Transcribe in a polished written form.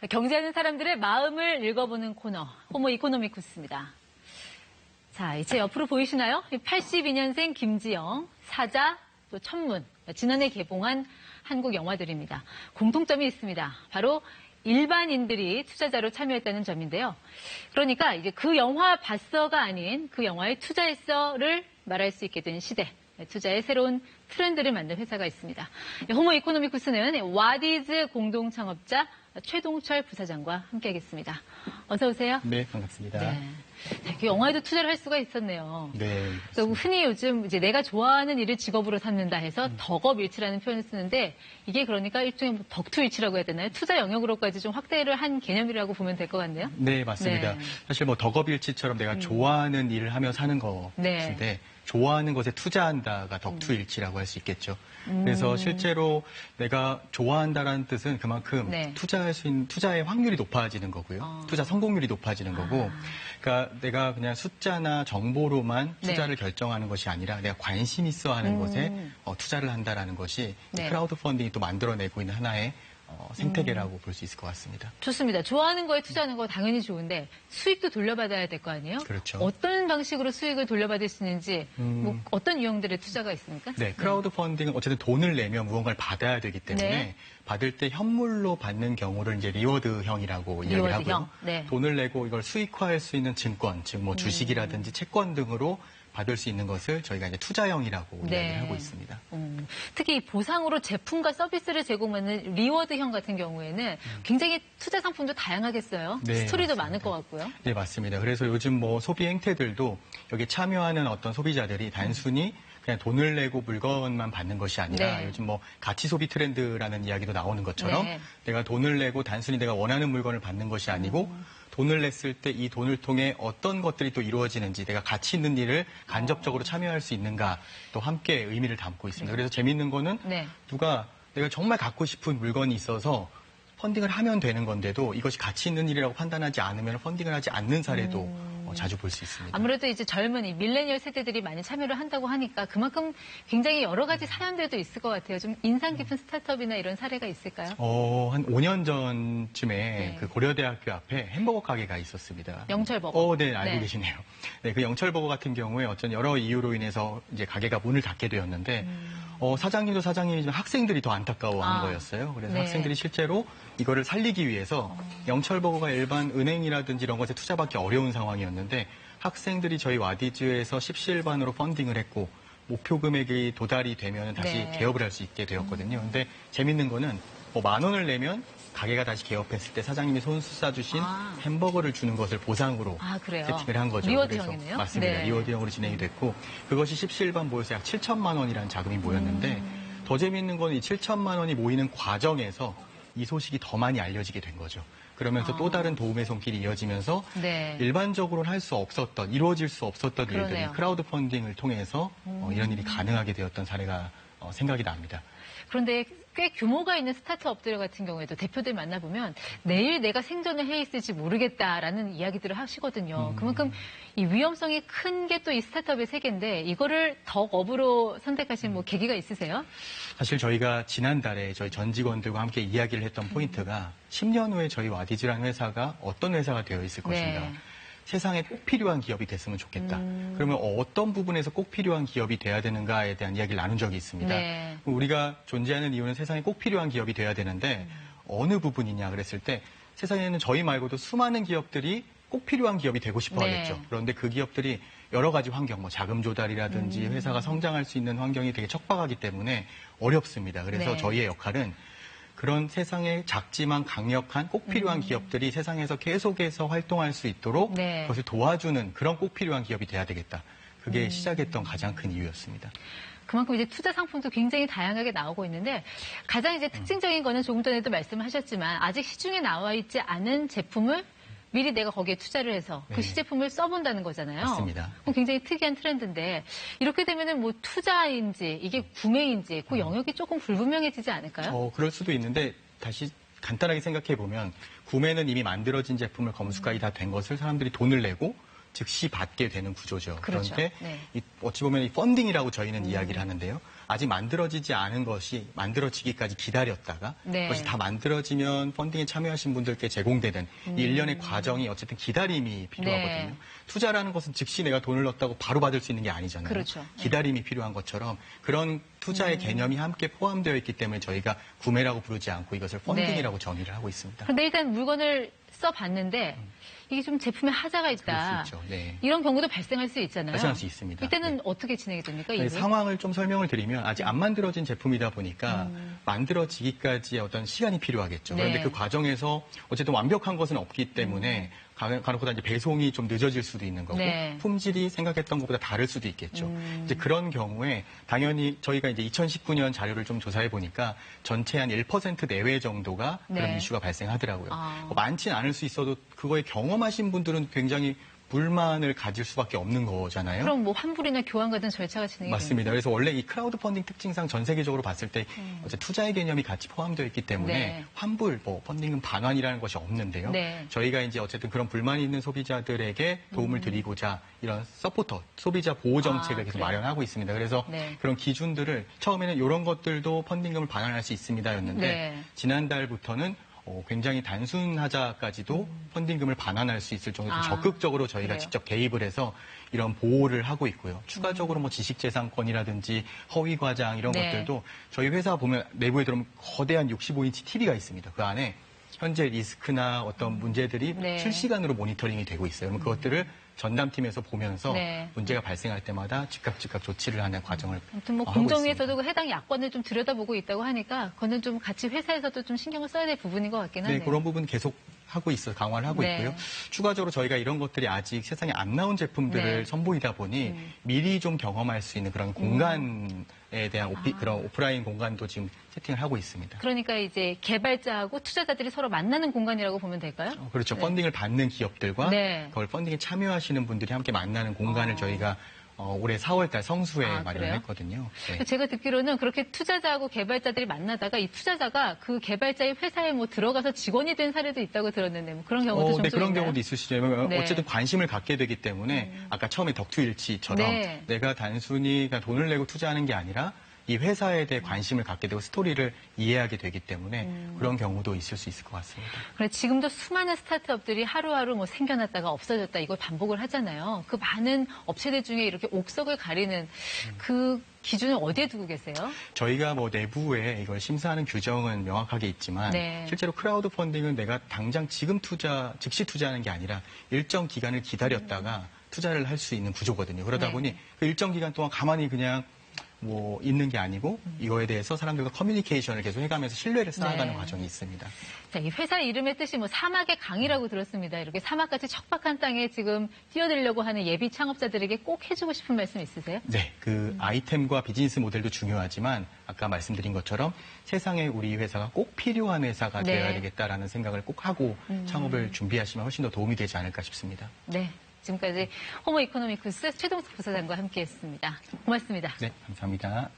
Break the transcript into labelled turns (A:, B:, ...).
A: 경제하는 사람들의 마음을 읽어보는 코너, 호모 이코노미쿠스입니다. 자, 이제 옆으로 보이시나요? 82년생 김지영, 사자, 또 천문, 지난해 개봉한 한국 영화들입니다. 공통점이 있습니다. 바로 일반인들이 투자자로 참여했다는 점인데요. 그러니까 이제 그 영화 봤어가 아닌 그 영화에 투자했어를 말할 수 있게 된 시대. 투자의 새로운 트렌드를 만든 회사가 있습니다. 호모 이코노미쿠스는 와디즈 공동 창업자 최동철 부사장과 함께하겠습니다. 어서 오세요.
B: 네, 반갑습니다.
A: 네. 그 영화에도 투자를 할 수가 있었네요.
B: 네.
A: 흔히 요즘 이제 내가 좋아하는 일을 직업으로 삼는다 해서 덕업일치라는 표현을 쓰는데 이게 그러니까 일종의 덕투일치라고 해야 되나요? 투자 영역으로까지 좀 확대를 한 개념이라고 보면 될 것 같네요.
B: 네, 맞습니다.
A: 네.
B: 사실 뭐 덕업일치처럼 내가 좋아하는 일을 하며 사는 것인데
A: 네.
B: 좋아하는 것에 투자한다가 덕투일치라고 할 수 있겠죠. 그래서 실제로 내가 좋아한다라는 뜻은 그만큼
A: 네.
B: 투자할 수 있는 투자의 확률이 높아지는 거고요. 투자 성공률이 높아지는 거고. 그러니까 내가 그냥 숫자나 정보로만 투자를 결정하는 것이 아니라 내가 관심 있어 하는 것에 투자를 한다라는 것이 크라우드 펀딩이 또 만들어내고 있는 하나의 생태계라고 볼 수 있을 것 같습니다.
A: 좋습니다. 좋아하는 거에 투자하는 거 당연히 좋은데 수익도 돌려받아야 될 거 아니에요?
B: 그렇죠.
A: 어떤 방식으로 수익을 돌려받을 수 있는지 뭐 어떤 유형들의 투자가 있습니까?
B: 네, 크라우드 펀딩은 어쨌든 돈을 내면 무언가를 받아야 되기 때문에 받을 때 현물로 받는 경우를 이제 리워드형이라고 이야기를 하고요.
A: 네.
B: 돈을 내고 이걸 수익화할 수 있는 증권, 즉 뭐 주식이라든지 채권 등으로 받을 수 있는 것을 저희가 이제 투자형이라고 이야기를 하고 있습니다.
A: 특히 보상으로 제품과 서비스를 제공하는 리워드형 같은 경우에는 굉장히 투자 상품도 다양하겠어요.
B: 네,
A: 스토리도
B: 맞습니다.
A: 많을 것 같고요.
B: 네, 맞습니다. 그래서 요즘 뭐 소비 행태들도 여기 참여하는 어떤 소비자들이 단순히 그냥 돈을 내고 물건만 받는 것이 아니라 요즘 뭐 가치 소비 트렌드라는 이야기도 나오는 것처럼 내가 돈을 내고 단순히 내가 원하는 물건을 받는 것이 아니고 돈을 냈을 때 이 돈을 통해 어떤 것들이 또 이루어지는지 내가 가치 있는 일을 간접적으로 참여할 수 있는가 또 함께 의미를 담고 있습니다. 그래서 재밌는 거는 누가 내가 정말 갖고 싶은 물건이 있어서 펀딩을 하면 되는 건데도 이것이 가치 있는 일이라고 판단하지 않으면 펀딩을 하지 않는 사례도 자주 볼 수 있습니다.
A: 아무래도 이제 젊은 이 밀레니얼 세대들이 많이 참여를 한다고 하니까 그만큼 굉장히 여러 가지 사연들도 있을 것 같아요. 좀 인상 깊은 스타트업이나 이런 사례가 있을까요?
B: 한 5년 전쯤에 그 고려대학교 앞에 햄버거 가게가 있었습니다.
A: 영철버거.
B: 네, 알고 계시네요. 네, 그 영철버거 같은 경우에 어떤 여러 이유로 인해서 이제 가게가 문을 닫게 되었는데 사장님도 사장님이지만 학생들이 더 안타까워하는 거였어요. 그래서 학생들이 실제로 이거를 살리기 위해서 영철버거가 일반 은행이라든지 이런 것에 투자받기 어려운 상황이었는데 학생들이 저희 와디즈에서 십시일반으로 펀딩을 했고 목표 금액이 도달이 되면 다시 개업을 할 수 있게 되었거든요. 근데 재밌는 거는 뭐 10,000원을 내면 가게가 다시 개업했을 때 사장님이 손수 싸주신 햄버거를 주는 것을 보상으로 세팅을 한 거죠.
A: 리워드형이네요.
B: 맞습니다. 리워드형으로 진행이 됐고 그것이 십시일반 모여서 약 7천만 원이라는 자금이 모였는데 더 재밌는 건 이 7천만 원이 모이는 과정에서 이 소식이 더 많이 알려지게 된 거죠. 그러면서 또 다른 도움의 손길이 이어지면서 일반적으로는 할 수 없었던, 이루어질 수 없었던 일들이 크라우드 펀딩을 통해서 이런 일이 가능하게 되었던 사례가 생각이 납니다.
A: 그런데 꽤 규모가 있는 스타트업들 같은 경우에도 대표들 만나보면 내일 내가 생존을 해 있을지 모르겠다라는 이야기들을 하시거든요. 그만큼 이 위험성이 큰 게 또 이 스타트업의 세계인데 이거를 덕업으로 선택하신 뭐 계기가 있으세요?
B: 사실 저희가 지난달에 저희 전 직원들과 함께 이야기를 했던 포인트가 10년 후에 저희 와디즈라는 회사가 어떤 회사가 되어 있을 것인가. 세상에 꼭 필요한 기업이 됐으면 좋겠다. 그러면 어떤 부분에서 꼭 필요한 기업이 돼야 되는가에 대한 이야기를 나눈 적이 있습니다. 우리가 존재하는 이유는 세상에 꼭 필요한 기업이 돼야 되는데 어느 부분이냐 그랬을 때 세상에는 저희 말고도 수많은 기업들이 꼭 필요한 기업이 되고 싶어 하겠죠. 그런데 그 기업들이 여러 가지 환경, 뭐 자금 조달이라든지 회사가 성장할 수 있는 환경이 되게 척박하기 때문에 어렵습니다. 그래서 저희의 역할은 그런 세상에 작지만 강력한 꼭 필요한 기업들이 세상에서 계속해서 활동할 수 있도록 그것을 도와주는 그런 꼭 필요한 기업이 돼야 되겠다. 그게 시작했던 가장 큰 이유였습니다.
A: 그만큼 이제 투자 상품도 굉장히 다양하게 나오고 있는데 가장 이제 특징적인 거는 조금 전에도 말씀하셨지만 아직 시중에 나와 있지 않은 제품을 미리 내가 거기에 투자를 해서 그 시제품을 써본다는 거잖아요.
B: 맞습니다.
A: 굉장히 특이한 트렌드인데 이렇게 되면은 뭐 투자인지 이게 구매인지 그 영역이 조금 불분명해지지 않을까요?
B: 그럴 수도 있는데 다시 간단하게 생각해 보면 구매는 이미 만들어진 제품을 검수가이 다 된 것을 사람들이 돈을 내고 즉시 받게 되는 구조죠. 그런데 어찌 보면 이 펀딩이라고 저희는 이야기를 하는데요. 아직 만들어지지 않은 것이 만들어지기까지 기다렸다가
A: 네.
B: 그것이 다 만들어지면 펀딩에 참여하신 분들께 제공되는 이 일련의 과정이 어쨌든 기다림이 필요하거든요.
A: 네.
B: 투자라는 것은 즉시 내가 돈을 넣었다고 바로 받을 수 있는 게 아니잖아요.
A: 그렇죠.
B: 기다림이 필요한 것처럼 그런 투자의 개념이 함께 포함되어 있기 때문에 저희가 구매라고 부르지 않고 이것을 펀딩이라고 정의를 하고 있습니다.
A: 그런데 일단 물건을 써봤는데 이게 좀 제품에 하자가 있다.
B: 그럴 수 있죠. 네.
A: 이런 경우도 발생할 수 있잖아요.
B: 발생할 수 있습니다.
A: 이때는
B: 네.
A: 어떻게 진행이 됩니까?
B: 네, 상황을 좀 설명을 드리면 아직 안 만들어진 제품이다 보니까 만들어지기까지의 어떤 시간이 필요하겠죠.
A: 네.
B: 그런데 그 과정에서 어쨌든 완벽한 것은 없기 때문에 간혹보다 이제 배송이 좀 늦어질 수도 있는 거고
A: 네.
B: 품질이 생각했던 것보다 다를 수도 있겠죠. 이제 그런 경우에 당연히 저희가 이제 2019년 자료를 좀 조사해 보니까 전체 한 1% 내외 정도가 그런
A: 네.
B: 이슈가 발생하더라고요.
A: 아.
B: 많지는 않을 수 있어도 그거에 경험하신 분들은 굉장히 불만을 가질 수밖에 없는 거잖아요.
A: 그럼 뭐 환불이나 교환 같은 절차가 진행이
B: 맞습니다. 그래서 원래 이 크라우드 펀딩 특징상 전 세계적으로 봤을 때 어째 투자의 개념이 같이 포함되어 있기 때문에
A: 네.
B: 환불, 뭐 펀딩은 반환이라는 것이 없는데요.
A: 네.
B: 저희가 이제 어쨌든 그런 불만이 있는 소비자들에게 도움을 드리고자 이런 서포터, 소비자 보호 정책을 계속
A: 그래요?
B: 마련하고 있습니다. 그래서
A: 네.
B: 그런 기준들을 처음에는 이런 것들도 펀딩금을 반환할 수 있습니다였는데
A: 네.
B: 지난달부터는 굉장히 단순하자까지도 펀딩금을 반환할 수 있을 정도로
A: 아,
B: 적극적으로 저희가
A: 그래요?
B: 직접 개입을 해서 이런 보호를 하고 있고요. 추가적으로 뭐 지식재산권이라든지 허위과장 이런
A: 네.
B: 것들도 저희 회사 보면 내부에 들어오면 거대한 65인치 TV가 있습니다. 그 안에 현재 리스크나 어떤 문제들이
A: 네.
B: 실시간으로 모니터링이 되고 있어요. 그럼 그것들을 전담팀에서 보면서
A: 네.
B: 문제가 발생할 때마다 즉각 조치를 하는 과정을
A: 아무튼 뭐
B: 하고 있습니다.
A: 공정위에서도 그 해당 야권을 좀 들여다보고 있다고 하니까 그거는 좀 같이 회사에서도 좀 신경을 써야 될 부분인 것 같긴 하네요.
B: 네, 그런 부분 계속 하고 있어 강화를 하고
A: 네.
B: 있고요. 추가적으로 저희가 이런 것들이 아직 세상에 안 나온 제품들을
A: 네.
B: 선보이다 보니 미리 좀 경험할 수 있는 그런 공간에 대한 그런 오프라인 공간도 지금 세팅을 하고 있습니다.
A: 그러니까 이제 개발자하고 투자자들이 서로 만나는 공간이라고 보면 될까요?
B: 그렇죠.
A: 네.
B: 펀딩을 받는 기업들과
A: 네.
B: 그걸 펀딩에 참여하시는 분들이 함께 만나는 공간을 저희가 올해 4월달 성수에
A: 아,
B: 마련을
A: 그래요?
B: 했거든요. 네.
A: 제가 듣기로는 그렇게 투자자하고 개발자들이 만나다가 이 투자자가 그 개발자의 회사에 뭐 들어가서 직원이 된 사례도 있다고 들었는데 뭐 그런 경우도 종종
B: 네, 그런
A: 있나요?
B: 경우도 있으시죠.
A: 네.
B: 어쨌든 관심을 갖게 되기 때문에 아까 처음에 덕투일치처럼
A: 네.
B: 내가 단순히 그냥 돈을 내고 투자하는 게 아니라 이 회사에 대해 관심을 갖게 되고 스토리를 이해하게 되기 때문에 그런 경우도 있을 수 있을 것 같습니다.
A: 그래 지금도 수많은 스타트업들이 하루하루 뭐 생겨났다가 없어졌다 이걸 반복을 하잖아요. 그 많은 업체들 중에 이렇게 옥석을 가리는 그 기준을 어디에 두고 계세요?
B: 저희가 뭐 내부에 이걸 심사하는 규정은 명확하게 있지만
A: 네.
B: 실제로 크라우드 펀딩은 내가 당장 지금 즉시 투자하는 게 아니라 일정 기간을 기다렸다가 투자를 할 수 있는 구조거든요. 그러다
A: 네.
B: 보니 그 일정 기간 동안 가만히 그냥 뭐 있는 게 아니고 이거에 대해서 사람들과 커뮤니케이션을 계속 해가면서 신뢰를 쌓아가는
A: 네.
B: 과정이 있습니다.
A: 자, 이 회사 이름의 뜻이 뭐 사막의 강이라고 들었습니다. 이렇게 사막같이 척박한 땅에 지금 뛰어들려고 하는 예비 창업자들에게 꼭 해주고 싶은 말씀 있으세요?
B: 네, 그 아이템과 비즈니스 모델도 중요하지만 아까 말씀드린 것처럼 세상에 우리 회사가 꼭 필요한 회사가
A: 네.
B: 되어야 되겠다라는 생각을 꼭 하고 창업을 준비하시면 훨씬 더 도움이 되지 않을까 싶습니다.
A: 네. 지금까지 호모 이코노미쿠스 최동석 부사장과 함께했습니다. 고맙습니다.
B: 네, 감사합니다.